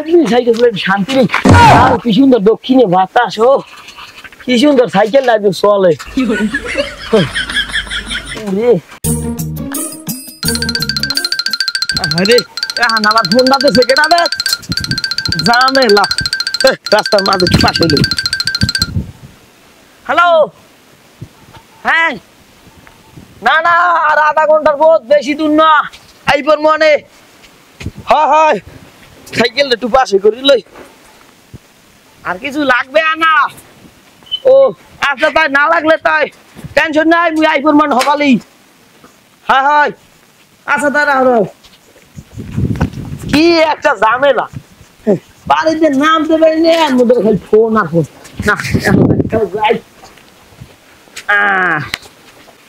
Azmi cycle শান্তি নেই। আর কি সুন্দর দক্ষিণে বাতাস, ও কি সুন্দর সাইকেল লাগবে চলে। আরে এখন আমার ফোনটাতে সেকেন্ড আবে ঝামেলা, রাস্তার মাঝে পাশ হইল। হ্যালো, হ্যাঁ না না আর আধা ঘন্টার পথ, বেশি দূর না, আইপর মনে হয় সাইকেলটা একটু পাশে করি লই। আর কিছু লাগবে না? ও আচ্ছা তাই, না লাগলে তাই টেনশন নাই, মুই আইপর মান হবালি। হ্যাঁ হয় আচ্ছা তারা হলো কি একটা ঝামেলা, বাড়িতে নামতে পারিনি, এর মধ্যে খালি ফোন আর ফোন। না এখন যাই,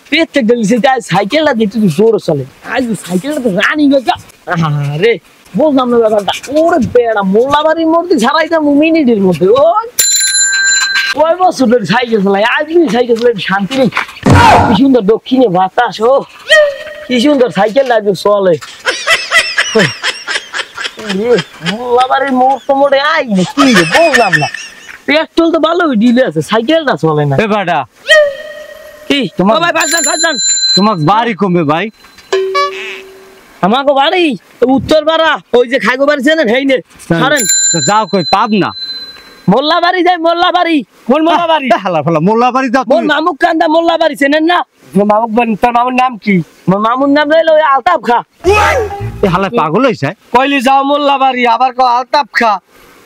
প্রত্যেকটা বিষয়টা সাইকেলটা দিয়ে একটু জোর চলে, আজ সাইকেলটা তো রানি বেকা। রে বললাম না ব্যাপারটা, ওরে বেড়া মোল্লাবাড়ির মধ্যে ছাড়াই তো মিনিটের মধ্যে ওই বছর সাইকেল চালাই, আজ সাইকেল চালাই শান্তি নেই। কি সুন্দর দক্ষিণে বাতাস, ও কি সুন্দর সাইকেলটা আজ চলে। মোল্লাবাড়ির মুহূর্ত মোড়ে আই না কি বললাম না, পেট্রোল তো ভালো ডিলে আছে, সাইকেলটা চলে না। কি তোমার ভাই ভাইজান তোমার বাড়ি কমবে ভাই? আমাকে বাড়ি উত্তর পাড়া, ওই যে খাইগো বাড়ি চেনেন, হেই নে ছাড়েন যাও কই পাব না। মোল্লা বাড়ি যাই, মোল্লা বাড়ি, মোল্লা বাড়ি হালা ফালা মোল্লা বাড়ি যাও। মোর মামুক কান্দা মোল্লা বাড়ি চেনেন না? মামুক বাড়ি, তোর মামুর নাম কি? মামুর নাম রইলো ওই আলতাফ খা। হালা পাগল হইছে, কইলি যাও মোল্লা বাড়ি, আবার কো আলতাফ খা।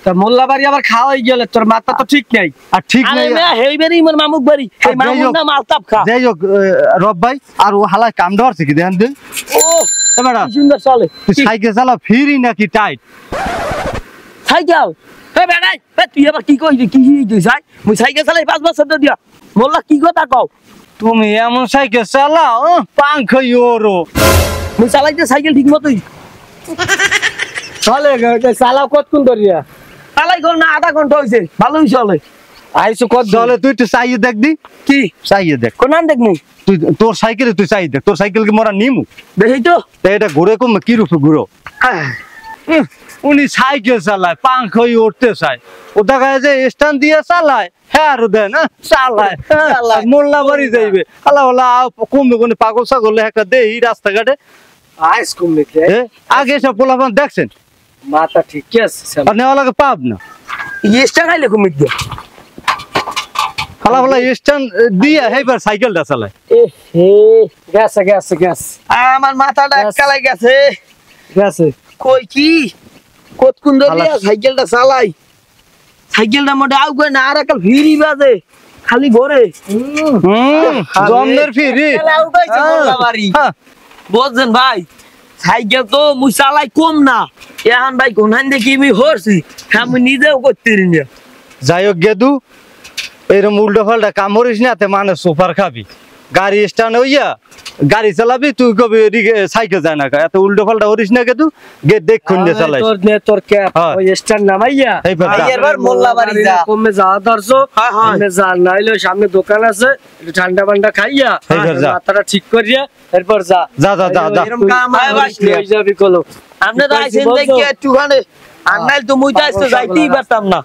তা মোল্লা বাড়ি আবার খাওয়াই গেলে তোর মাথা তো ঠিক নাই। আর ঠিক নাই, আরে হেই বাড়ি মোর মামুক বাড়ি, এই মামুর নাম আলতাফ খা। যাই হোক রব ভাই, আর ও হালা কাম ধরছে কি দেখেন দিন। ও কি সুন্দর চলে। সাইকেল চালা ফিরি নাকি টাইট? সাইকেল হে বেড়াই, তুই আবার কি কইলি, কি তুই যাই মুই সাইকেল চালাই 5 বছর দিয়া। মোল্লা কি কথা কও তুমি? এমন সাইকেল চালাও পাঙ্খ ওরো। মুই চালাইতে সাইকেল ঠিক মতোই চলে চালাও কতক্ষণ ধরিয়া? চালাই গল না আধা ঘন্টা হইছে, ভালোই চলে। আইসো কত চলে, তুই একটু চাইয়ে দেখ দি। কি চাইয়ে দেখ? কোন দেখমু? তুই তোর সাইকেলে তুই চাইয়ে দেখ, তোর সাইকেল কি মোরা নিমু? দেখি তো এটা ঘুরে কম কি রূপে ঘুরো। উনি সাইকেল চালায় পাঙ্খ উঠতে চায়, ও দেখা যায় যে স্ট্যান্ড দিয়ে চালায়। হ্যাঁ আর দেন চালায় মোল্লা বাড়ি যাইবে। আল্লাহ আল্লাহ কমবে কোন পাগল ছাগল একটা দেই রাস্তাঘাটে। আইস কমবে আগে সব পোলাপান দেখছেন, মাথা ঠিক আছে, আর নেওয়া লাগে পাব না। ইয়েস্টা খাইলে কমিট দে হালা ফালা স্ট্যান্ড দিয়ে হেবার সাইকেলটা চালায়। এ হে গেছে গেছে গেছে, আমার মাথাটা এককালাই গেছে গেছে। কই কি কতক্ষণ ধরে সাইকেলটা চালাই, সাইকেলটা মোটে আউ কই না, আর একটা ফিরি বাজে খালি ঘরে। জন্মের ফিরি বুঝছেন ভাই, সাইকেল তো মুই চালাই কম না, এখন ভাই কোনখান দেখি আমি হরছি, আমি নিজেও করতে পারি না। যাই হোক গেদু, এরকম উল্টো ফাল্টা কাম করিস না, তে মানে সুপার খাবি। গাড়ি স্ট্যান্ড হইয়া গাড়ি চালাবি, তুই কবি সাইকেল যায় না, এত উল্টো ফাল্টা করিস না গেদু। গেট দেখুন দিয়ে চালাই তোর ক্যাপ ওই স্ট্যান্ড নামাইয়া এবার মোল্লা বাড়ি যা, কমে যাওয়া ধরছো যা, নাইলে সামনে দোকান আছে, একটু ঠান্ডা পান্ডা খাইয়া মাথাটা ঠিক করিয়া এরপর যা যা যা যা যা। যাবি কলো আপনি তো আইছেন দেখি একটুখানে, আর নাইলে তো মুই তো যাইতেই পারতাম না।